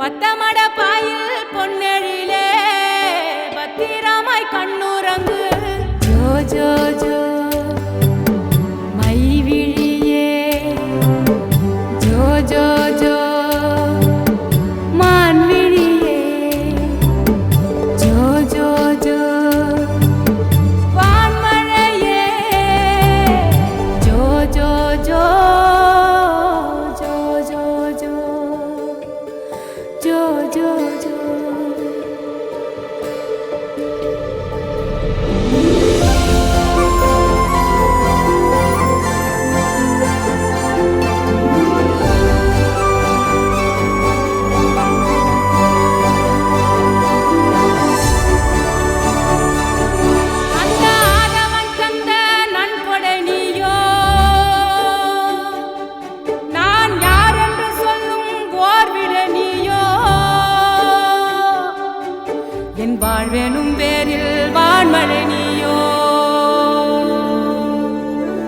பத்தமட boil பொன்னெழிலே பத்திரமாய் கண்ணுறங்கு. ஜோ ஜோ ஜோ மைவிழியே, ஜோ ஜோ ஜோ மான்விழியே, ஜோ ஜோ ஜோ வான்மழையே, ஜோ ஜோ ஜோ ஜோ ஜோ ஜோ ஜோ ஜோ ஜோ. அந்த ஆதவன் தந்த நன்கொடை நீயோ, நான் யார் என்று சொல்லும் ஓர்விட நீயோ, என் வாழ்வெனும் பேரில் வான்மழை நீயோ,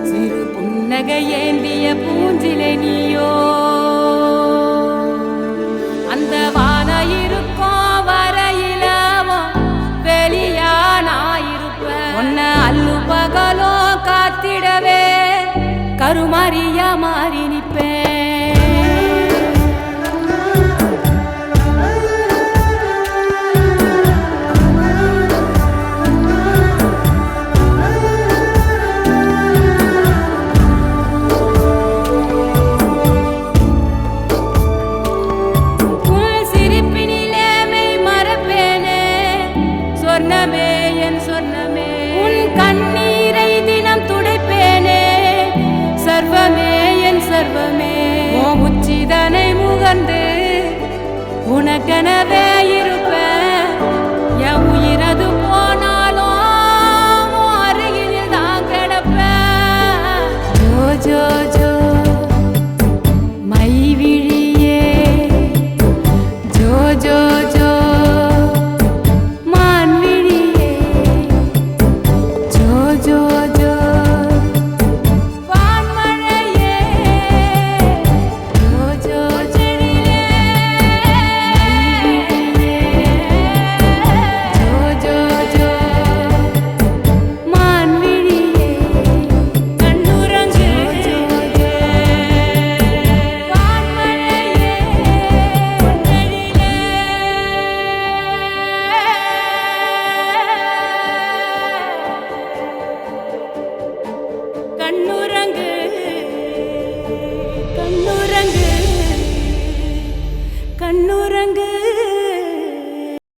சிறு புன்னகை ஏந்திய பூஞ்சிலை நீயோ, அந்த வான இருக்கும் வரையிலவும் வெளியானாயிருப்பேன். உன்ன அல்லு பகலோ காத்திடவே கருமாரியா மாறி நிற்பேன். உன் சிரிப்பினிலே மெய் மறப்பேனே, சொர்ணமே என் சொர்ணமே, உன் கண்ணீரை தினம் துடைப்பேனே, சர்வமே என் சர்வமே, ஓ உச்சிதனை முகர்ந்து உனக்கெனவே இருப்பேன். என் உயிரது போனாலும் உன் அருகில் தான் கிடப்பேன். ஜோ ஜோ ஜோ மைவிழியே, ஜோ ஜோ ஜோ மான்விழியே, ஜோ ஜோ ஜோ வான்மழையே, ஜோ ஜோ செடிலே மைவிழியே, ஜோ ஜோ ஜோ மான்விழியே, கண்ணுறங்கு வான்மழையே, பொன்னெழிலே கண்ணுறங்கு